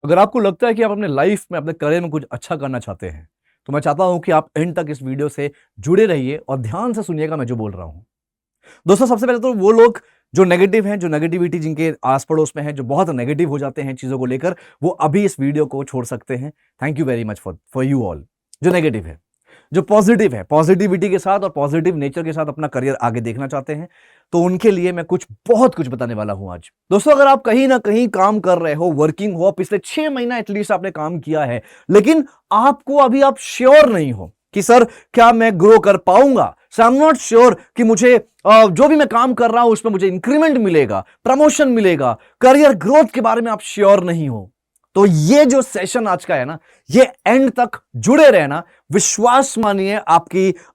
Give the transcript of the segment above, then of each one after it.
अगर आपको लगता है कि आप अपने लाइफ में, अपने करियर में कुछ अच्छा करना चाहते हैं, तो मैं चाहता हूं कि आप एंड तक इस वीडियो से जुड़े रहिए और ध्यान से सुनिएगा मैं जो बोल रहा हूं। दोस्तों, सबसे पहले तो वो लोग जो नेगेटिव हैं, जो नेगेटिविटी जिनके आस पड़ोस में है, जो बहुत नेगेटिव हो जाते हैं चीजों को लेकर, वो अभी इस वीडियो को छोड़ सकते हैं। Thank you very much for you all. जो नेगेटिव है, जो पॉजिटिव है, पॉजिटिविटी के साथ और पॉजिटिव नेचर के साथ अपना करियर आगे देखना चाहते हैं, तो उनके लिए मैं बहुत कुछ बताने वाला हूं आज। दोस्तों, अगर आप कहीं ना कहीं काम कर रहे हो, वर्किंग हो, पिछले 6 महीना एटलीस्ट आपने काम किया है, लेकिन आपको अभी आप श्योर नहीं हो कि सर क्या मैं ग्रो कर पाऊंगा, sir I am not sure कि मुझे जो भी मैं काम कर रहा हूं उसमें मुझे इंक्रीमेंट मिलेगा, प्रमोशन मिलेगा, करियर ग्रोथ के बारे में आप श्योर नहीं हो, तो ये जो सेशन आज का है ना, ये एंड तक जुड़े रहना। विश्वास मानिए,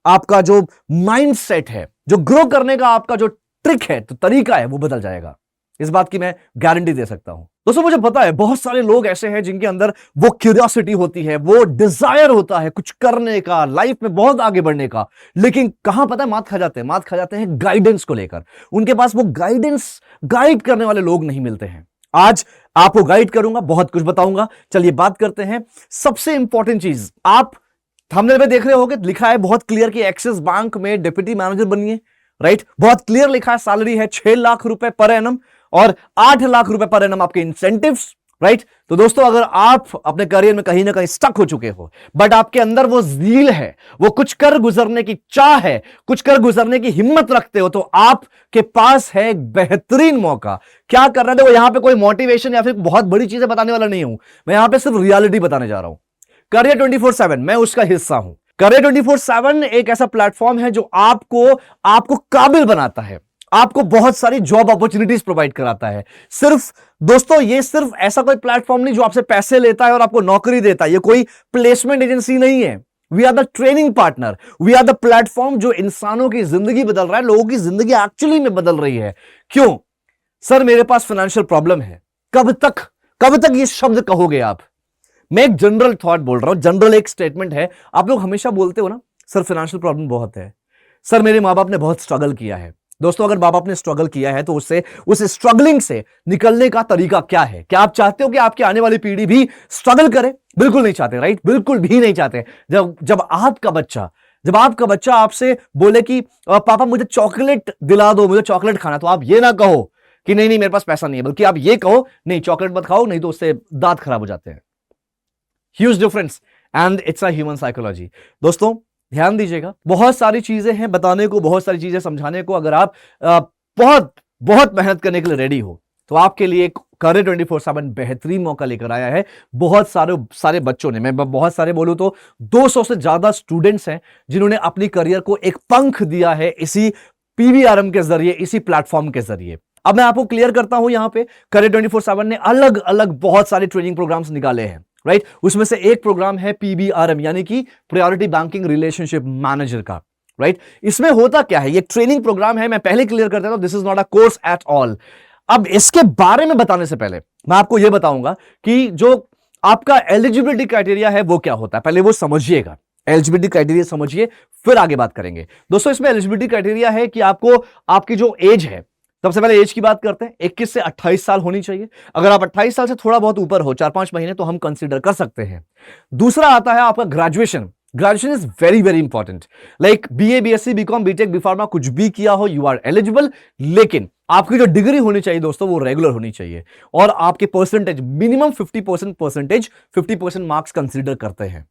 आपका जो माइंडसेट है, जो ग्रो करने का आपका जो ट्रिक है, तो तरीका है, वो बदल जाएगा। इस बात की मैं गारंटी दे सकता हूं। दोस्तों, मुझे पता है बहुत सारे लोग ऐसे हैं जिनके अंदर वो क्यूरियोसिटी होती है, वो डिजायर होता है कुछ करने का, लाइफ में बहुत आगे बढ़ने का, लेकिन कहां पता है मात खा जाते हैं, मात खा जाते हैं गाइडेंस को लेकर। उनके पास वो गाइड करने वाले लोग नहीं मिलते हैं। आज आपको गाइड करूंगा, बहुत कुछ बताऊंगा। चलिए बात करते हैं। सबसे इंपॉर्टेंट चीज, आप थंबनेल में देख रहे होंगे, लिखा है बहुत क्लियर कि एक्सिस बैंक में डिप्टी मैनेजर बनिए, राइट। बहुत क्लियर लिखा है, सैलरी है 6 लाख रुपए पर एनम और 8 लाख रुपए पर एनम आपके इंसेंटिव्स, राइट। तो दोस्तों, अगर आप अपने करियर में कहीं ना कहीं स्टक हो चुके हो, बट आपके अंदर वो ज़ील है, वो कुछ कर गुजरने की चाह है, कुछ कर गुजरने की हिम्मत रखते हो, तो आपके पास है एक बेहतरीन मौका। क्या कर रहे थे वो, यहां पे कोई मोटिवेशन या फिर बहुत बड़ी चीजें बताने वाला नहीं हूं, मैं यहां पे सिर्फ रियलिटी बताने जा रहा हूं। करियर 24/7 मैं उसका हिस्सा हूं। करियर 24/7 एक ऐसा प्लेटफॉर्म है जो आपको काबिल बनाता है, आपको बहुत सारी जॉब अपॉर्चुनिटीज प्रोवाइड कराता है। सिर्फ दोस्तों, ये सिर्फ ऐसा कोई प्लेटफॉर्म नहीं जो आपसे पैसे लेता है और आपको नौकरी देता है। ये कोई प्लेसमेंट एजेंसी नहीं है। We are the training partner, we are the platform जो इंसानों की जिंदगी बदल रहा है, लोगों की जिंदगी एक्चुअली में बदल रही है। क्यों? सर मेरे पास फाइनेंशियल प्रॉब्लम है। कब तक ये शब्द कहोगे आप? मैं एक जनरल थॉट बोल रहा हूं, जनरल एक स्टेटमेंट है। आप लोग हमेशा बोलते हो ना, सर फाइनेंशियल प्रॉब्लम बहुत है, सर मेरे माँ बाप ने बहुत स्ट्रगल किया है। दोस्तों, अगर माँ बाप ने स्ट्रगल किया है तो उस स्ट्रगलिंग से निकलने का तरीका क्या है? क्या आप चाहते हो कि आपकी आने वाली पीढ़ी भी स्ट्रगल करे? बिल्कुल नहीं चाहते, राइट। बिल्कुल भी नहीं चाहते। जब आपका बच्चा आपसे बोले कि पापा मुझे चॉकलेट दिला दो, मुझे चॉकलेट खाना, तो आप ये ना कहो कि नहीं मेरे पास पैसा नहीं है, बल्कि आप ये कहो नहीं चॉकलेट मत खाओ, नहीं तो उससे दांत खराब हो जाते हैं। Huge difference, and it's a human psychology. दोस्तों, ध्यान दीजिएगा, बहुत सारी चीजें हैं बताने को, बहुत सारी चीजें समझाने को। अगर आप बहुत बहुत मेहनत करने के लिए रेडी हो, तो आपके लिए एक करियर 24/7 बेहतरीन मौका लेकर आया है। बहुत सारे बच्चों ने, मैं बहुत सारे बोलूं तो 200 से ज्यादा स्टूडेंट्स हैं जिन्होंने अपनी करियर को एक पंख दिया है इसी पीवीआरएम के जरिए, इसी प्लेटफॉर्म के जरिए। अब मैं आपको क्लियर करता हूं, यहां पे करियर 24/7 ने अलग अलग बहुत सारे ट्रेनिंग प्रोग्राम्स निकाले हैं, राइट। उसमें से एक प्रोग्राम है पीबीआरएम, यानी कि प्रायोरिटी बैंकिंग रिलेशनशिप मैनेजर का, राइट। इसमें होता क्या है? ये ट्रेनिंग प्रोग्राम है, मैं पहले क्लियर कर देता हूं, this is not a course at all. अब इसके बारे में बताने से पहले मैं आपको यह बताऊंगा कि जो आपका एलिजिबिलिटी क्राइटेरिया है वो क्या होता है, पहले वो समझिएगा। एलिजिबिलिटी क्राइटेरिया समझिए, फिर आगे बात करेंगे। दोस्तों, इसमें एलिजिबिलिटी क्राइटेरिया है कि आपकी जो एज है, सबसे पहले एज की बात करते हैं, 21 से 28 साल होनी चाहिए। अगर आप 28 साल से थोड़ा बहुत ऊपर हो, 4-5 महीने, तो हम कंसीडर कर सकते हैं। दूसरा आता है आपका graduation. Graduation is very very important. Like BA, BSc, BCom, BTech, BPharma, कुछ भी किया हो, यू आर एलिजिबल। लेकिन आपकी जो डिग्री होनी चाहिए दोस्तों, वो रेगुलर होनी चाहिए। और आपके percentage, minimum 50% percentage, 50% marks consider करते हैं।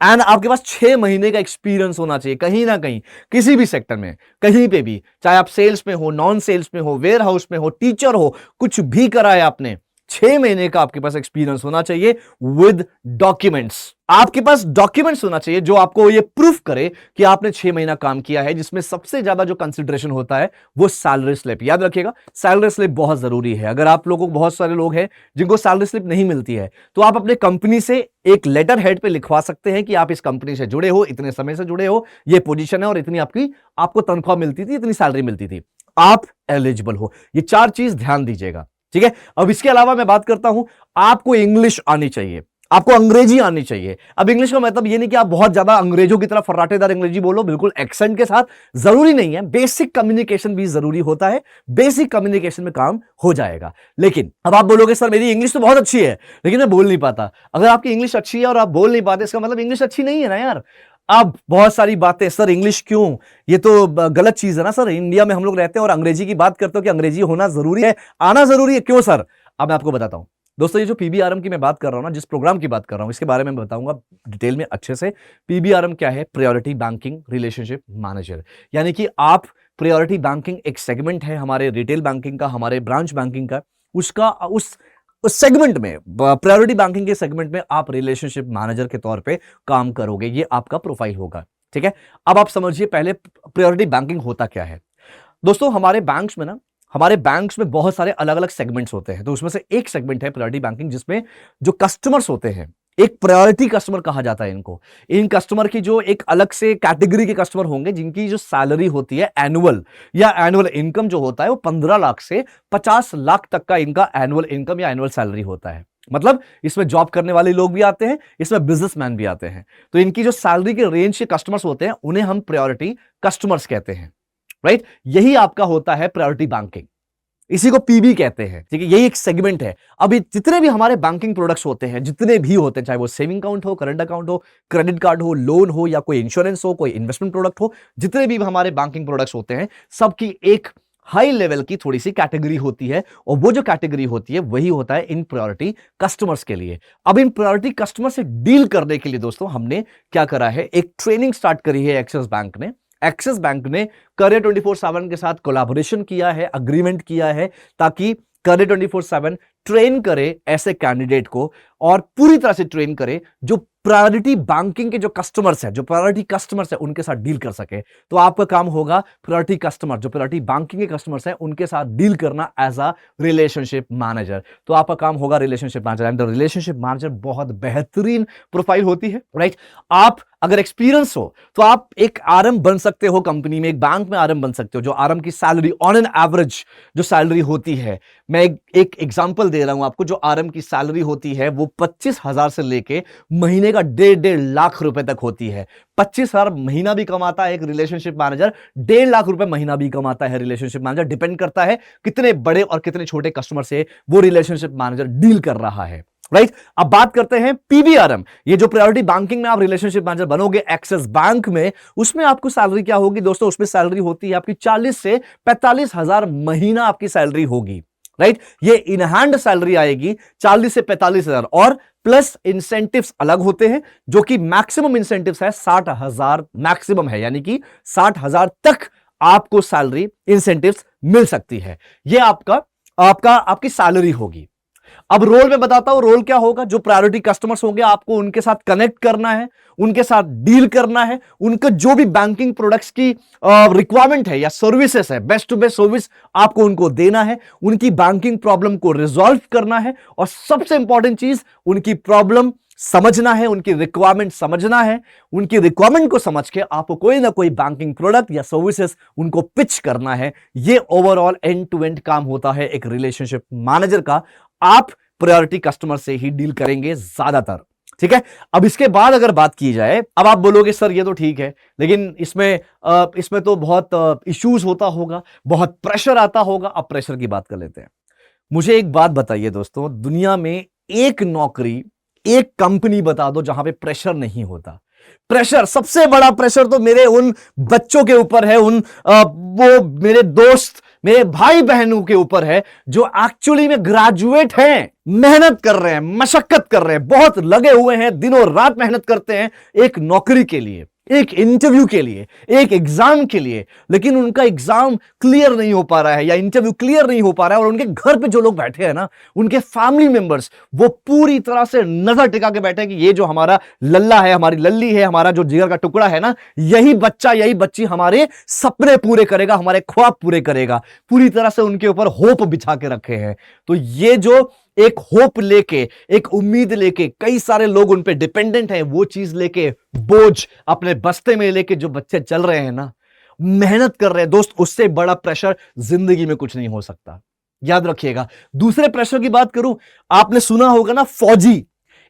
एंड आपके पास 6 महीने का एक्सपीरियंस होना चाहिए, कहीं ना कहीं, किसी भी सेक्टर में, कहीं पे भी, चाहे आप सेल्स में हो, नॉन सेल्स में हो, वेयर हाउस में हो, टीचर हो, कुछ भी करा है आपने, 6 महीने का आपके पास एक्सपीरियंस होना चाहिए विद डॉक्यूमेंट्स। आपके पास डॉक्यूमेंट्स होना चाहिए जो आपको ये प्रूफ करे कि आपने 6 महीना काम किया है, जिसमें सबसे ज्यादा जो कंसिडरेशन होता है वो सैलरी स्लिप। याद रखिएगा, सैलरी स्लिप बहुत जरूरी है। अगर आप लोगों को, बहुत सारे लोग हैं जिनको सैलरी स्लिप नहीं मिलती है, तो आप अपने कंपनी से एक लेटर हेड पे लिखवा सकते हैं कि आप इस कंपनी से जुड़े हो, इतने समय से जुड़े हो, ये पोजीशन है और इतनी आपको तनख्वाह मिलती थी, इतनी सैलरी मिलती थी, आप एलिजिबल हो। ये 4 चीज ध्यान दीजिएगा, ठीक है। अब इसके अलावा मैं बात करता हूं, आपको इंग्लिश आनी चाहिए। आपको अंग्रेजी आनी चाहिए। अब इंग्लिश का मतलब ये नहीं कि आप बहुत ज्यादा अंग्रेजों की तरह फर्राटेदार अंग्रेजी बोलो, बिल्कुल एक्सेंट के साथ, जरूरी नहीं है। बेसिक कम्युनिकेशन भी जरूरी होता है, बेसिक कम्युनिकेशन में काम हो जाएगा। लेकिन अब आप बोलोगे सर मेरी इंग्लिश तो बहुत अच्छी है लेकिन मैं बोल नहीं पाता। अगर आपकी इंग्लिश अच्छी है और आप बोल नहीं पाते, इसका मतलब इंग्लिश अच्छी नहीं है ना यार। अब बहुत सारी बातें, सर इंग्लिश क्यों, ये तो गलत चीज है ना सर। इंडिया में हम लोग रहते हैं और अंग्रेजी की बात करते हो कि अंग्रेजी होना जरूरी है, आना जरूरी है, क्यों सर? अब मैं आपको बताता हूं दोस्तों। ये जो पीबीआरएम की मैं बात कर रहा हूं ना, जिस प्रोग्राम की बात कर रहा हूं, इसके बारे में बताऊंगा डिटेल में अच्छे से। पीबीआरएम क्या है? Priority banking relationship manager. यानी कि आप प्रायोरिटी बैंकिंग एक सेगमेंट है हमारे रिटेल बैंकिंग का, हमारे ब्रांच बैंकिंग का, उसका उस सेगमेंट में, प्रायोरिटी बैंकिंग के सेगमेंट में आप रिलेशनशिप मैनेजर के तौर पे काम करोगे। ये आपका प्रोफाइल होगा, ठीक है। अब आप समझिए पहले प्रायोरिटी बैंकिंग होता क्या है। दोस्तों हमारे बैंक्स में बहुत सारे अलग अलग सेगमेंट्स होते हैं, तो उसमें से एक सेगमेंट है प्रायोरिटी बैंकिंग, जिसमें जो कस्टमर्स होते हैं, एक प्रायोरिटी कस्टमर कहा जाता है इनको। इन कस्टमर की जो एक अलग से कैटेगरी के कस्टमर होंगे, जिनकी जो सैलरी होती है एनुअल, या एनुअल इनकम जो होता है वो 15 लाख से 50 लाख तक का इनका एनुअल इनकम या एनुअल सैलरी होता है। मतलब इसमें जॉब करने वाले लोग भी आते हैं, इसमें बिजनेसमैन भी आते हैं। तो इनकी जो सैलरी के रेंज के कस्टमर्स होते हैं उन्हें हम प्रायोरिटी कस्टमर्स कहते हैं, राइट। यही आपका होता है प्रायोरिटी बैंकिंग, इसी को पीबी कहते हैं, ठीक है। यही एक सेगमेंट है। अभी जितने भी हमारे बैंकिंग प्रोडक्ट्स होते हैं, जितने भी होते हैं, चाहे वो सेविंग अकाउंट हो, करंट अकाउंट हो, क्रेडिट कार्ड हो, लोन हो, या कोई इंश्योरेंस हो, कोई इन्वेस्टमेंट प्रोडक्ट हो, जितने भी हमारे बैंकिंग प्रोडक्ट्स होते हैं, सबकी एक हाई लेवल की थोड़ी सी कैटेगरी होती है, और वो जो कैटेगरी होती है वही होता है इन प्रायोरिटी कस्टमर्स के लिए। अब इन प्रायोरिटी कस्टमर से डील करने के लिए दोस्तों हमने क्या करा है, एक ट्रेनिंग स्टार्ट करी है एक्सिस बैंक ने। एक्सिस बैंक ने करियर 24/7 के साथ कोलैबोरेशन किया है, अग्रीमेंट किया है, ताकि करियर 24/7 ट्रेन करे ऐसे कैंडिडेट को, और पूरी तरह से ट्रेन करे जो प्रायोरिटी बैंकिंग के जो कस्टमर्स हैं, जो प्रायोरिटी कस्टमर्स हैं, उनके साथ डील कर सके। तो आपका काम होगा प्रायोरिटी कस्टमर, जो प्रायोरिटी बैंकिंग के कस्टमर्स हैं, उनके साथ डील करना एज अ रिलेशनशिप मैनेजर। तो आपका काम होगा relationship manager. And relationship manager बहुत बेहतरीन प्रोफाइल होती है, राइट। आप अगर एक्सपीरियंस हो तो आप एक आरएम बन सकते हो कंपनी में, एक बैंक में आरएम बन सकते हो, जो आरएम की सैलरी ऑन एन एवरेज जो सैलरी होती है, मैं एक एग्जांपल दे रहा हूं आपको, जो आरएम की सैलरी होती है वो 25,000 से लेके महीने का 1.5 लाख रुपए तक होती है। 25,000 महीना भी कमाता है एक रिलेशनशिप मैनेजर, 1.5 लाख रुपए महीना भी कमाता है रिलेशनशिप मैनेजर। डिपेंड करता है कितने बड़े और कितने छोटे कस्टमर से वो रिलेशनशिप मैनेजर डील कर रहा है, राइट। अब बात करते हैं पीबीआरएम, ये जो प्रायोरिटी बैंकिंग में आप रिलेशनशिप मैनेजर बनोगे एक्सिस बैंक में, उसमें आपको सैलरी क्या होगी दोस्तों? उसमें सैलरी होती है आपकी 40 से 45,000 महीना आपकी सैलरी होगी, राइट। ये इन हैंड सैलरी आएगी 40 से 45,000, और प्लस इंसेंटिव्स अलग होते हैं, जो कि मैक्सिमम इंसेंटिव्स है 60,000 मैक्सिमम है, यानी कि 60,000 तक आपको सैलरी इंसेंटिव्स मिल सकती है। ये आपकी सैलरी होगी। अब रोल में बताता हूं, रोल क्या होगा। जो प्रायोरिटी कस्टमर्स होंगे आपको उनके साथ कनेक्ट करना है, उनके साथ डील करना है, उनका जो भी बैंकिंग प्रोडक्ट्स की रिक्वायरमेंट है या सर्विसेज है, बेस्ट टू बेस्ट सर्विस आपको उनको देना है, उनकी बैंकिंग प्रॉब्लम को रिजॉल्व करना है, और सबसे इंपॉर्टेंट चीज, उनकी प्रॉब्लम समझना है, उनकी रिक्वायरमेंट समझना है। उनकी रिक्वायरमेंट को समझ के आपको कोई ना कोई बैंकिंग प्रोडक्ट या सर्विसेज उनको पिच करना है। ये ओवरऑल एंड टू एंड काम होता है एक रिलेशनशिप मैनेजर का। आप प्रायोरिटी कस्टमर से ही डील करेंगे ज्यादातर, ठीक है। अब इसके बाद अगर बात की जाए, अब आप बोलोगे सर ये तो ठीक है, लेकिन इसमें तो बहुत इश्यूज होता होगा, बहुत प्रेशर आता होगा। अब प्रेशर की बात कर लेते हैं। मुझे एक बात बताइए दोस्तों, दुनिया में एक नौकरी, एक कंपनी बता दो जहां पे प्रेशर नहीं होता। प्रेशर, सबसे बड़ा प्रेशर तो मेरे उन बच्चों के ऊपर है, वो मेरे दोस्त, मेरे भाई बहनों के ऊपर है, जो एक्चुअली में ग्रेजुएट हैं, मेहनत कर रहे हैं, मशक्कत कर रहे हैं, बहुत लगे हुए हैं, दिनों रात मेहनत करते हैं एक नौकरी के लिए, एक इंटरव्यू के लिए, एक एग्जाम के लिए, लेकिन उनका एग्जाम क्लियर नहीं हो पा रहा है या इंटरव्यू क्लियर नहीं हो पा रहा है, और उनके घर पे जो लोग बैठे हैं ना, उनके फैमिली मेंबर्स, वो पूरी तरह से नजर टिका के बैठे हैं कि ये जो हमारा लल्ला है, हमारी लल्ली है, हमारा जो जिगर का टुकड़ा है ना, यही बच्चा, यही बच्ची हमारे सपने पूरे करेगा, हमारे ख्वाब पूरे करेगा। पूरी तरह से उनके ऊपर होप बिछा के रखे हैं। तो ये जो एक होप लेके, एक उम्मीद लेके, कई सारे लोग उन पे डिपेंडेंट हैं, वो चीज लेके, बोझ अपने बस्ते में लेके जो बच्चे चल रहे हैं ना, मेहनत कर रहे हैं दोस्त, उससे बड़ा प्रेशर जिंदगी में कुछ नहीं हो सकता, याद रखिएगा। दूसरे प्रेशर की बात करूं, आपने सुना होगा ना फौजी,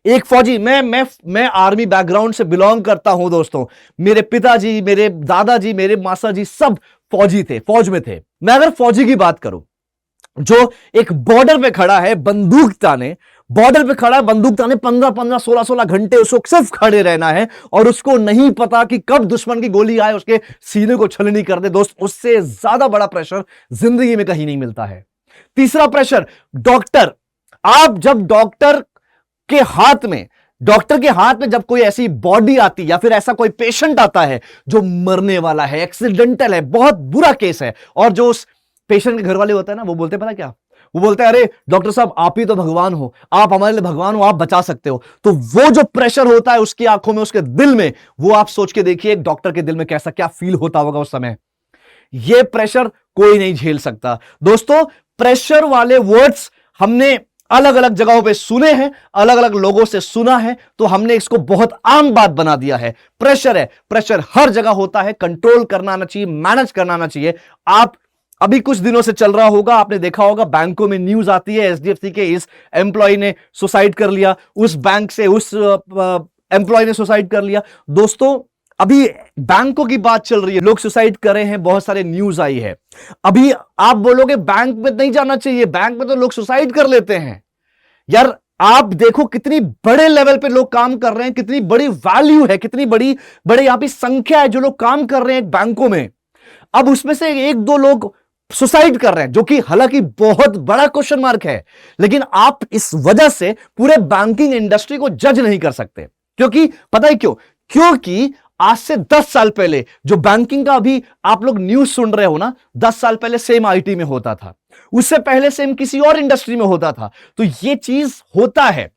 एक फौजी, मैं आर्मी बैकग्राउंड से बिलोंग करता हूं दोस्तों। मेरे पिताजी, मेरे दादाजी, मेरे मासा जी सब फौजी थे, फौज में थे। मैं अगर फौजी की बात करूं जो एक बॉर्डर पे खड़ा है बंदूक ताने, बॉर्डर पे खड़ा है बंदूक ताने, 15-15, 16-16 घंटे उसको सिर्फ खड़े रहना है और उसको नहीं पता कि कब दुश्मन की गोली आए उसके सीने को छलनी कर दे। दोस्त, उससे ज्यादा बड़ा प्रेशर जिंदगी में कहीं नहीं मिलता है। तीसरा प्रेशर, डॉक्टर। आप जब डॉक्टर के हाथ में जब कोई ऐसी बॉडी आती या फिर ऐसा कोई पेशेंट आता है जो मरने वाला है, एक्सीडेंटल है, बहुत बुरा केस है, और जो उस पेशेंट के घर वाले होते हैं ना, वो बोलते हैं पता क्या, वो बोलते हैं अरे डॉक्टर साहब आप ही तो भगवान हो, आप हमारे लिए भगवान हो, आप बचा सकते हो। तो वो जो प्रेशर होता है उसकी आंखों में, उसके दिल में, वो आप सोच के देखिए एक डॉक्टर के दिल में कैसा क्या फील होता होगा उस समय। ये प्रेशर कोई नहीं झेल सकता। दोस्तों, प्रेशर वाले वर्ड्स हमने अलग अलग जगहों पे सुने हैं, अलग अलग लोगों से सुना है, तो हमने इसको बहुत आम बात बना दिया है। प्रेशर है, प्रेशर हर जगह होता है, कंट्रोल करना आना चाहिए, मैनेज करना आना चाहिए। आप अभी कुछ दिनों से चल रहा होगा, आपने देखा होगा बैंकों में न्यूज आती है एचडीएफसी के इस एम्प्लॉय ने सुसाइड कर लिया, उस बैंक से उस एम्प्लॉय ने सुसाइड कर लिया। दोस्तों, अभी बैंकों की बात चल रही है, लोग सुसाइड कर रहे हैं, बहुत सारे न्यूज आई है। अभी आप बोलोगे बैंक में नहीं जाना चाहिए, बैंक में तो लोग सुसाइड कर लेते हैं। यार आप देखो कितनी बड़े लेवल पे लोग काम कर रहे हैं, कितनी बड़ी वैल्यू है, कितनी बड़ी यहाँ पे संख्या है जो लोग काम कर रहे हैं बैंकों में। अब उसमें से एक दो लोग सुसाइड कर रहे हैं, जो कि हालांकि बहुत बड़ा क्वेश्चन मार्क है, लेकिन आप इस वजह से पूरे बैंकिंग इंडस्ट्री को जज नहीं कर सकते। क्योंकि पता है क्यों? क्योंकि आज से 10 साल पहले जो बैंकिंग का अभी आप लोग न्यूज सुन रहे हो ना, 10 साल पहले सेम आईटी में होता था, उससे पहले सेम किसी और इंडस्ट्री में होता था। तो ये चीज होता है।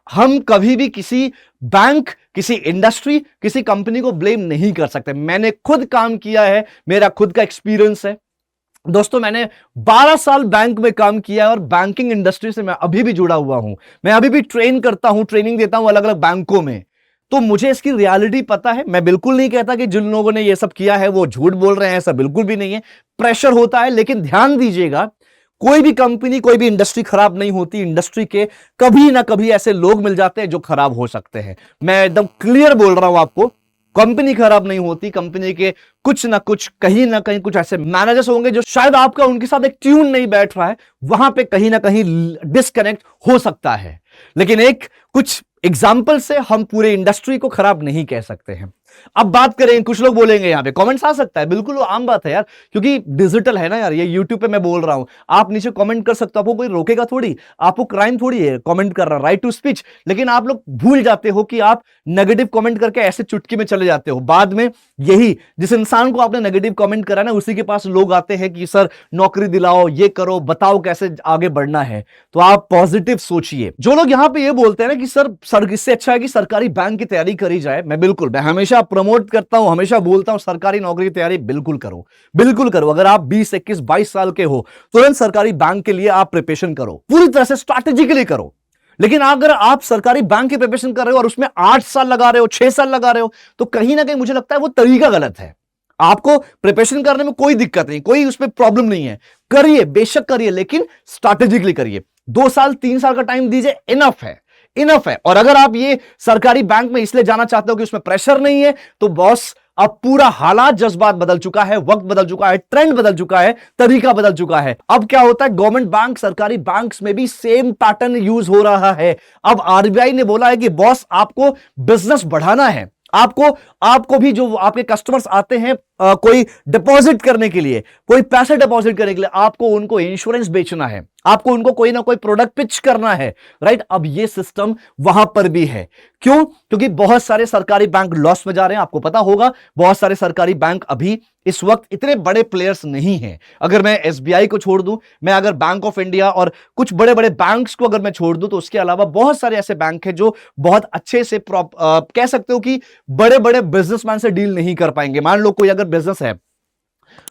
हम कभी भी किसी बैंक, किसी इंडस्ट्री, किसी कंपनी को ब्लेम नहीं कर सकते। मैंने खुद काम किया है, मेरा खुद का एक्सपीरियंस है दोस्तों। मैंने 12 साल बैंक में काम किया है और बैंकिंग इंडस्ट्री से मैं अभी भी जुड़ा हुआ हूं। मैं अभी भी ट्रेन करता हूं, ट्रेनिंग देता हूं अलग अलग बैंकों में, तो मुझे इसकी रियलिटी पता है। मैं बिल्कुल नहीं कहता कि जिन लोगों ने ये सब किया है वो झूठ बोल रहे हैं, ऐसा बिल्कुल भी नहीं है। प्रेशर होता है, लेकिन ध्यान दीजिएगा, कोई भी कंपनी, कोई भी इंडस्ट्री खराब नहीं होती। इंडस्ट्री के कभी ना कभी ऐसे लोग मिल जाते हैं जो खराब हो सकते हैं। मैं एकदम क्लियर बोल रहा हूं आपको, कंपनी खराब नहीं होती। कंपनी के कुछ ना कुछ, कहीं ना कहीं कुछ ऐसे मैनेजर्स होंगे जो शायद आपका उनके साथ एक ट्यून नहीं बैठ रहा है, वहां पे कहीं ना कहीं डिस्कनेक्ट हो सकता है। लेकिन एक कुछ एग्जाम्पल से हम पूरे इंडस्ट्री को खराब नहीं कह सकते हैं। अब बात करें, कुछ लोग बोलेंगे यहां पे कमेंट्स आ सकता है, बिल्कुल वो आम बात है यार, क्योंकि डिजिटल है ना यार, ये यूट्यूब पे मैं बोल रहा हूं, आप नीचे कमेंट कर सकते हो, आपको कोई रोकेगा थोड़ी, आपको क्राइम थोड़ी है कमेंट कर रहा, राइट टू स्पीच। लेकिन आप लोग भूल जाते हो कि आप नेगेटिव कमेंट करके ऐसे चुटकी में चले जाते हो। बाद में यही जिस इंसान को आपने नेगेटिव कमेंट करा ना, उसी के पास लोग आते हैं कि सर नौकरी दिलाओ, ये करो, बताओ कैसे आगे बढ़ना है। तो आप पॉजिटिव सोचिए। जो लोग यहां पे ये बोलते हैं ना कि सर इससे अच्छा है कि सरकारी बैंक की तैयारी करी जाए, मैं हमेशा प्रमोट करता हूं, हमेशा बोलता हूं सरकारी नौकरी की तैयारी बिल्कुल करो, बिल्कुल करो। अगर आप 20, 21, 22 साल के हो, तुरंत सरकारी बैंक के लिए आप प्रिपरेशन करो, पूरी तरह से स्ट्रैटेजिकली करो। लेकिन अगर आप सरकारी बैंक की प्रिपरेशन कर रहे हो और उसमें 8 साल लगा रहे हो, 6 साल लगा रहे हो, तो कहीं ना कहीं मुझे लगता है वो तरीका गलत है। आपको प्रिपरेशन करने में कोई दिक्कत नहीं, कोई उसमें प्रॉब्लम नहीं है, करिए, बेशक करिए, लेकिन स्ट्रैटेजिकली करिए। 2 साल 3 साल का टाइम दीजिए, इनफ है, इनफ है। और अगर आप ये सरकारी बैंक में इसलिए जाना चाहते हो कि उसमें प्रेशर नहीं है, तो बॉस अब पूरा हालात, जज्बात बदल चुका है, वक्त बदल चुका है, ट्रेंड बदल चुका है, तरीका बदल चुका है। अब क्या होता है, गवर्नमेंट बैंक, सरकारी बैंक्स में भी सेम पैटर्न यूज हो रहा है। अब आरबीआई ने बोला है कि बॉस आपको बिजनेस बढ़ाना है, आपको भी जो आपके कस्टमर्स आते हैं कोई डिपॉजिट करने के लिए, कोई पैसे डिपॉजिट करने के लिए, आपको उनको इंश्योरेंस बेचना है, आपको उनको कोई ना कोई प्रोडक्ट पिच करना है, राइट। अब ये सिस्टम वहां पर भी है। क्यों? क्योंकि बहुत सारे सरकारी बैंक लॉस में जा रहे हैं। आपको पता होगा बहुत सारे सरकारी बैंक अभी इस वक्त इतने बड़े प्लेयर्स नहीं हैं। अगर मैं एसबीआई को छोड़ दूं, मैं अगर बैंक ऑफ इंडिया और कुछ बड़े बड़े बैंक्स को अगर मैं छोड़ दूं, तो उसके अलावा बहुत सारे ऐसे बैंक हैं जो बहुत अच्छे से कह सकते हो कि बड़े बड़े बिजनेसमैन से डील नहीं कर पाएंगे। मान लो कोई अगर बिजनेस है,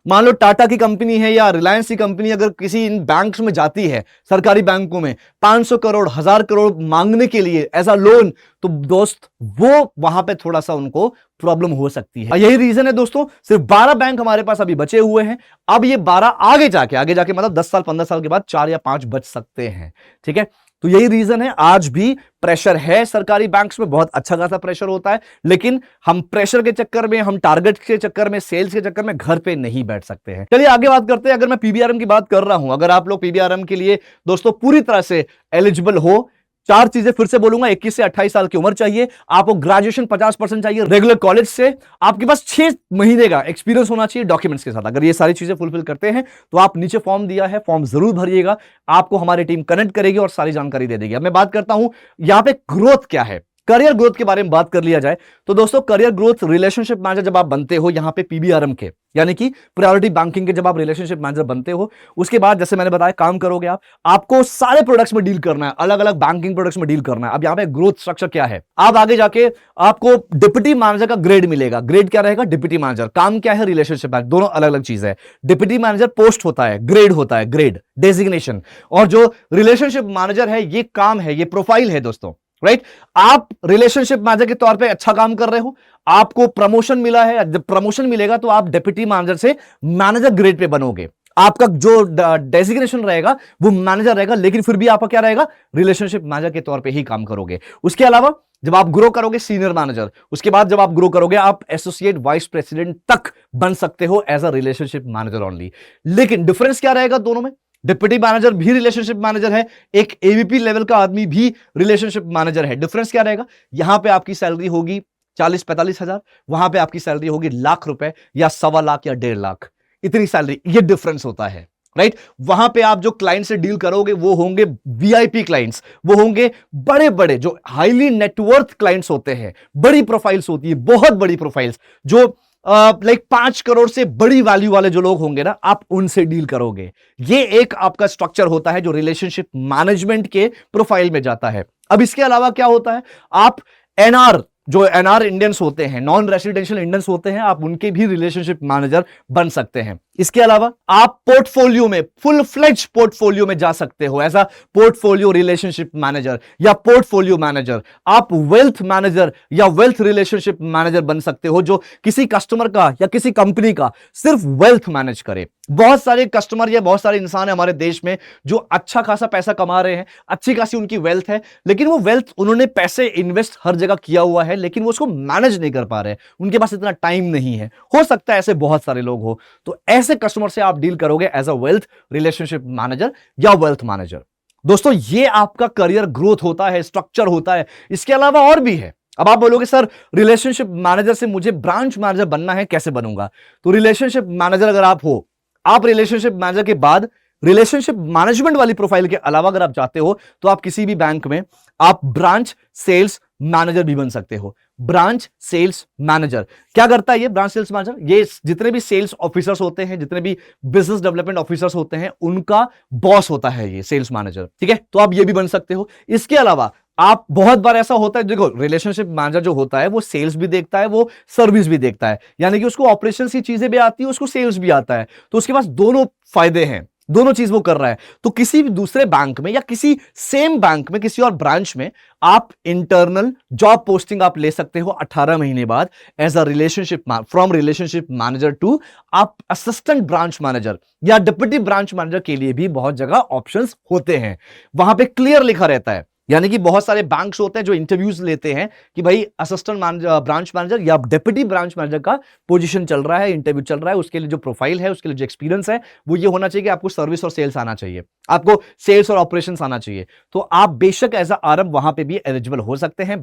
मान लो टाटा की कंपनी है या रिलायंस की कंपनी अगर किसी इन बैंक्स में जाती है, सरकारी बैंकों में 500 करोड़ 1000 करोड़ मांगने के लिए एज अ लोन, तो दोस्त वो वहां पे थोड़ा सा उनको प्रॉब्लम हो सकती है। यही रीजन है दोस्तों, सिर्फ 12 बैंक हमारे पास अभी बचे हुए हैं। अब ये 12 आगे जाके मतलब 10 साल 15 साल के बाद 4 या 5 बच सकते हैं, ठीक है। तो यही रीजन है, आज भी प्रेशर है सरकारी बैंक्स में, बहुत अच्छा खासा प्रेशर होता है, लेकिन हम प्रेशर के चक्कर में, हम टारगेट के चक्कर में, सेल्स के चक्कर में घर पे नहीं बैठ सकते हैं। चलिए आगे बात करते हैं। अगर मैं पीबीआरएम की बात कर रहा हूं, अगर आप लोग पीबीआरएम के लिए दोस्तों पूरी तरह से एलिजिबल हो, चार चीजें फिर से बोलूंगा। 21 से 28 साल की उम्र चाहिए, आपको ग्रेजुएशन 50% चाहिए रेगुलर कॉलेज से, आपके पास 6 महीने का एक्सपीरियंस होना चाहिए डॉक्यूमेंट्स के साथ। अगर ये सारी चीजें फुलफिल करते हैं तो आप नीचे फॉर्म दिया है, फॉर्म जरूर भरिएगा, आपको हमारी टीम कनेक्ट करेगी और सारी जानकारी दे देगी। अब मैं बात करता हूं यहां पे ग्रोथ क्या है, करियर ग्रोथ के बारे में बात कर लिया जाए तो दोस्तों करियर ग्रोथ, रिलेशनशिप मैनेजर जब आप बनते हो यहां पे पीबीआरएम के, यानी कि प्रायोरिटी बैंकिंग के, जब आप रिलेशनशिप मैनेजर बनते हो, उसके बाद जैसे मैंने बताया काम करोगे आपको सारे प्रोडक्ट्स में डील करना है, अलग अलग बैंकिंग प्रोडक्ट्स में डील करना है। अब यहां पे ग्रोथ स्ट्रक्चर क्या है, आप आगे जाके आपको डिप्टी मैनेजर का ग्रेड मिलेगा। ग्रेड क्या रहेगा, डिप्टी मैनेजर। काम क्या है, रिलेशनशिप मैनेजर। दोनों अलग अलग चीज है। डिप्टी मैनेजर पोस्ट होता है, ग्रेड होता है, ग्रेड डेजिग्नेशन, और जो रिलेशनशिप मैनेजर है ये काम है, ये प्रोफाइल है दोस्तों, राइट। आप रिलेशनशिप मैनेजर के तौर पे अच्छा काम कर रहे हो, आपको प्रमोशन मिला है, जब प्रमोशन मिलेगा तो आप डिप्टी मैनेजर से मैनेजर ग्रेड पे बनोगे। आपका जो डेजिग्नेशन रहेगा वो मैनेजर रहेगा, लेकिन फिर भी आपका क्या रहेगा, रिलेशनशिप मैनेजर के तौर पे ही काम करोगे। उसके अलावा जब आप ग्रो करोगे सीनियर मैनेजर, उसके बाद जब आप ग्रो करोगे आप एसोसिएट वाइस प्रेसिडेंट तक बन सकते हो as a relationship manager only. लेकिन डिफरेंस क्या रहेगा दोनों में, डिप्टी मैनेजर भी रिलेशनशिप मैनेजर है, एक एवीपी लेवल का आदमी भी रिलेशनशिप मैनेजर है। डिफरेंस क्या रहेगा, यहां पे आपकी सैलरी होगी 40-45 हजार, वहां पे आपकी सैलरी होगी लाख रुपए या 1.25 लाख या 1.5 लाख, इतनी सैलरी, ये डिफरेंस होता है, राइट। वहां पे आप जो क्लाइंट से डील करोगे वो होंगे वीआईपी क्लाइंट्स, वो होंगे बड़े बड़े जो हाईली नेटवर्थ क्लाइंट्स होते हैं, बड़ी प्रोफाइल्स होती है, बहुत बड़ी प्रोफाइल्स, जो लाइक 5 करोड़ से बड़ी वैल्यू वाले जो लोग होंगे ना, आप उनसे डील करोगे। ये एक आपका स्ट्रक्चर होता है जो रिलेशनशिप मैनेजमेंट के प्रोफाइल में जाता है। अब इसके अलावा क्या होता है, आप एनआर, जो एनआर इंडियंस होते हैं, नॉन रेसिडेंशियल इंडियंस होते हैं, आप उनके भी रिलेशनशिप मैनेजर बन सकते हैं। इसके अलावा आप पोर्टफोलियो में, फुल फ्लेज पोर्टफोलियो में जा सकते हो as a portfolio relationship manager या पोर्टफोलियो मैनेजर। आप वेल्थ मैनेजर या वेल्थ रिलेशनशिप मैनेजर बन सकते हो, जो किसी कस्टमर का या किसी कंपनी का सिर्फ वेल्थ मैनेज करे। बहुत सारे कस्टमर या बहुत सारे इंसान है हमारे देश में जो अच्छा खासा पैसा कमा रहे हैं, अच्छी खासी उनकी वेल्थ है, लेकिन वो वेल्थ उन्होंने पैसे इन्वेस्ट हर जगह किया हुआ है, लेकिन वो उसको मैनेज नहीं कर पा रहे, उनके पास इतना टाइम नहीं है। हो सकता है ऐसे बहुत सारे लोग हो, तो ऐसे कस्टमर से आप डील करोगे as a wealth relationship manager या वेल्थ मैनेजर। दोस्तों ये आपका करियर ग्रोथ होता है, स्ट्रक्चर होता है। इसके अलावा और भी है। अब आप बोलोगे सर रिलेशनशिप मैनेजर से मुझे ब्रांच मैनेजर बनना है, कैसे बनूंगा? तो रिलेशनशिप मैनेजर अगर आप हो, आप रिलेशनशिप मैनेजर के बाद रिलेशनशिप मैनेजमेंट वाली प्रोफाइल के अलावा अगर आप चाहते हो तो आप किसी भी बैंक में आप ब्रांच सेल्स मैनेजर भी बन सकते हो। ब्रांच सेल्स मैनेजर क्या करता है? ये ब्रांच सेल्स मैनेजर, ये जितने भी सेल्स ऑफिसर्स होते हैं, जितने भी बिजनेस डेवलपमेंट ऑफिसर्स होते हैं, उनका बॉस होता है ये सेल्स मैनेजर, ठीक है? तो आप ये भी बन सकते हो। इसके अलावा आप, बहुत बार ऐसा होता है, देखो रिलेशनशिप मैनेजर जो होता है वो सेल्स भी देखता है, वो सर्विस भी देखता है, यानी कि उसको ऑपरेशंस की चीजें भी आती है, उसको सेल्स भी आता है, तो उसके पास दोनों फायदे हैं, दोनों चीज वो कर रहा है। तो किसी भी दूसरे बैंक में या किसी सेम बैंक में किसी और ब्रांच में आप इंटरनल जॉब पोस्टिंग आप ले सकते हो 18 महीने बाद as a relationship, from relationship manager to आप असिस्टेंट ब्रांच मैनेजर या डिप्टी ब्रांच मैनेजर के लिए भी बहुत जगह ऑप्शंस होते हैं। वहां पे क्लियर लिखा रहता है, यानी कि बहुत सारे बैंक्स होते हैं जो इंटरव्यूज लेते हैं कि भाई असिस्टेंट ब्रांच मैनेजर या डिप्टी ब्रांच मैनेजर का पोजीशन चल रहा है, इंटरव्यू चल रहा है, उसके लिए जो प्रोफाइल है, उसके लिए जो एक्सपीरियंस है, वो ये होना चाहिए कि आपको सर्विस और सेल्स आना चाहिए, आपको सेल्स और ऑपरेशंस आना चाहिए। तो आप बेशक एज अ आरएम वहां पे भी एलिजिबल हो सकते हैं,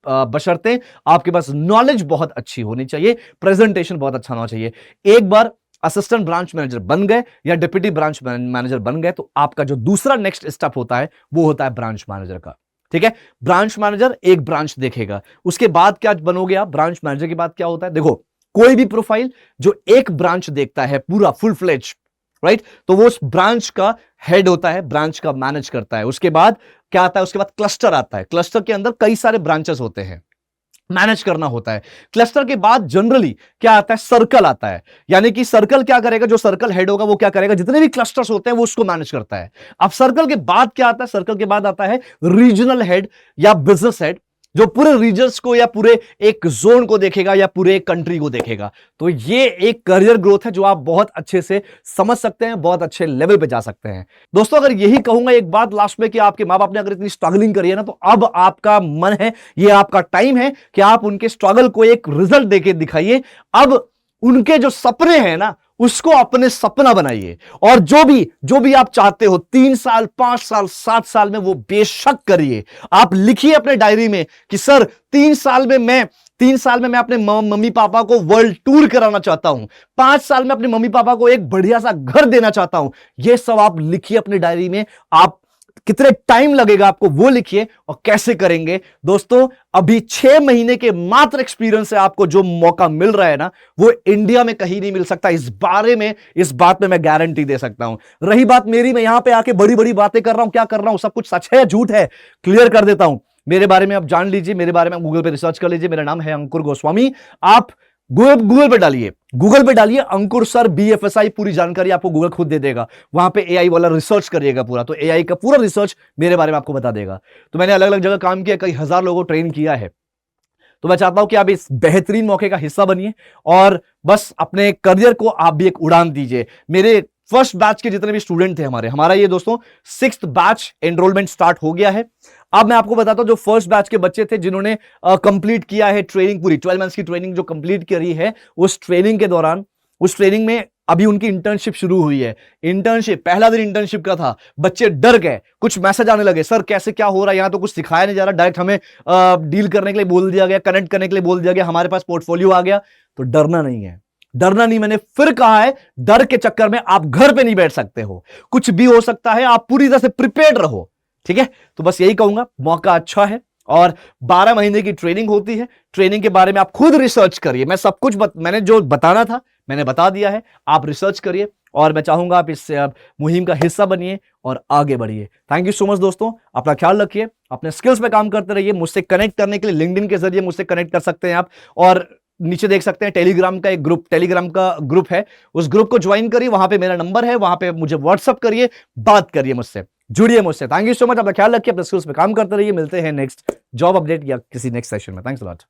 बशर्ते आपके पास नॉलेज बहुत अच्छी होनी चाहिए, प्रेजेंटेशन बहुत अच्छा होना चाहिए। एक बार असिस्टेंट ब्रांच मैनेजर बन गए या डिप्टी ब्रांच मैनेजर बन गए तो आपका जो दूसरा नेक्स्ट स्टेप होता है वो होता है ब्रांच मैनेजर का, ठीक है? ब्रांच मैनेजर एक ब्रांच देखेगा, उसके बाद क्या बनोगे आप? ब्रांच मैनेजर के बाद क्या होता है? देखो कोई भी प्रोफाइल जो एक ब्रांच देखता है पूरा फुल फ्लेज, राइट, तो वो उस ब्रांच का हेड होता है, ब्रांच का मैनेज करता है। उसके बाद क्या आता है? उसके बाद क्लस्टर आता है, क्लस्टर के अंदर कई सारे ब्रांचेस होते हैं, मैनेज करना होता है। क्लस्टर के बाद जनरली क्या आता है? सर्कल आता है, यानी कि सर्कल क्या करेगा? जो सर्कल हेड होगा वो क्या करेगा? जितने भी क्लस्टर्स होते हैं वो उसको मैनेज करता है। अब सर्कल के बाद क्या आता है? सर्कल के बाद आता है रीजनल हेड या बिजनेस हेड जो पूरे रीजन्स को या पूरे एक जोन को देखेगा या पूरे एक कंट्री को देखेगा। तो ये एक करियर ग्रोथ है जो आप बहुत अच्छे से समझ सकते हैं, बहुत अच्छे लेवल पे जा सकते हैं। दोस्तों अगर यही कहूंगा एक बात लास्ट में कि आपके माँ बाप ने अगर इतनी स्ट्रगलिंग करी है ना, तो अब आपका मन है, ये आपका टाइम है कि आप उनके स्ट्रगल को एक रिजल्ट देके दिखाइए। अब उनके जो सपने हैं ना, उसको अपने सपना बनाइए, और जो भी आप चाहते हो 3 साल 5 साल 7 साल में, वो बेशक करिए। आप लिखिए अपने डायरी में कि सर 3 साल में मैं अपने मम्मी पापा को वर्ल्ड टूर कराना चाहता हूं, 5 साल में अपने मम्मी पापा को एक बढ़िया सा घर देना चाहता हूं। यह सब आप लिखिए अपनी डायरी में। आप कितने टाइम लगेगा आपको वो लिखिए, और कैसे करेंगे दोस्तों, अभी 6 महीने के मात्र एक्सपीरियंस से आपको जो मौका मिल रहा है ना, वो इंडिया में कहीं नहीं मिल सकता। इस बात में मैं गारंटी दे सकता हूं। रही बात मेरी, मैं यहां पे आके बड़ी बड़ी बातें कर रहा हूं, क्या कर रहा हूं, सब कुछ सच है या झूठ है, क्लियर कर देता हूं। मेरे बारे में आप जान लीजिए, मेरे बारे में गूगल पे रिसर्च कर लीजिए। मेरा नाम है अंकुर गोस्वामी। आप गूगल पे डालिए अंकुर सर BFSI, पूरी जानकारी आपको गूगल खुद दे देगा। वहां पे AI वाला रिसर्च करिएगा पूरा, तो AI का पूरा रिसर्च मेरे बारे में आपको बता देगा। तो मैंने अलग अलग जगह काम किया, कई हजार लोगों को ट्रेन किया है। तो मैं चाहता हूं कि आप इस बेहतरीन मौके का हिस्सा बनिए, और बस अपने करियर को आप भी एक उड़ान दीजिए। मेरे फर्स्ट बैच के जितने भी स्टूडेंट थे हमारा ये दोस्तों 6th बैच एनरोलमेंट स्टार्ट हो गया है। अब मैं आपको बताता हूं, जो फर्स्ट बैच के बच्चे थे जिन्होंने कंप्लीट किया है ट्रेनिंग, पूरी 12 मंथ्स की ट्रेनिंग जो कंप्लीट करी है, उस ट्रेनिंग में अभी उनकी इंटर्नशिप शुरू हुई है। इंटर्नशिप, पहला दिन इंटर्नशिप का था, बच्चे डर गए, कुछ मैसेज आने लगे, सर कैसे क्या हो रहा है, यहां तो कुछ सिखाया नहीं जा रहा, डायरेक्ट हमें डील करने के लिए बोल दिया गया, कनेक्ट करने के लिए बोल दिया गया, हमारे पास पोर्टफोलियो आ गया। तो डरना नहीं, मैंने फिर कहा है, डर के चक्कर में आप घर पे नहीं बैठ सकते हो, कुछ भी हो सकता है, आप पूरी तरह से प्रिपेयर्ड रहो, ठीक है। तो बस यही कहूंगा, मौका अच्छा है, और 12 महीने की ट्रेनिंग होती है। ट्रेनिंग के बारे में आप खुद रिसर्च करिए। मैं सब कुछ मैंने जो बताना था मैंने बता दिया है, आप रिसर्च करिए, और मैं चाहूंगा आप इस मुहिम का हिस्सा बनिए और आगे बढ़िए। थैंक यू सो मच दोस्तों, अपना ख्याल रखिए, अपने स्किल्स पे काम करते रहिए। मुझसे कनेक्ट करने के लिए लिंक्डइन के जरिए मुझसे कनेक्ट कर सकते हैं आप, और नीचे देख सकते हैं टेलीग्राम का ग्रुप है, उस ग्रुप को ज्वाइन करिए। वहां पे मेरा नंबर है, वहां पे मुझे व्हाट्सअप करिए, बात करिए मुझसे, जुड़िए मुझसे। थैंक यू सो मच, अपना ख्याल रखिए, अपने स्किल्स पे काम करते रहिए। मिलते हैं नेक्स्ट जॉब अपडेट या किसी नेक्स्ट सेशन में। Thanks a lot.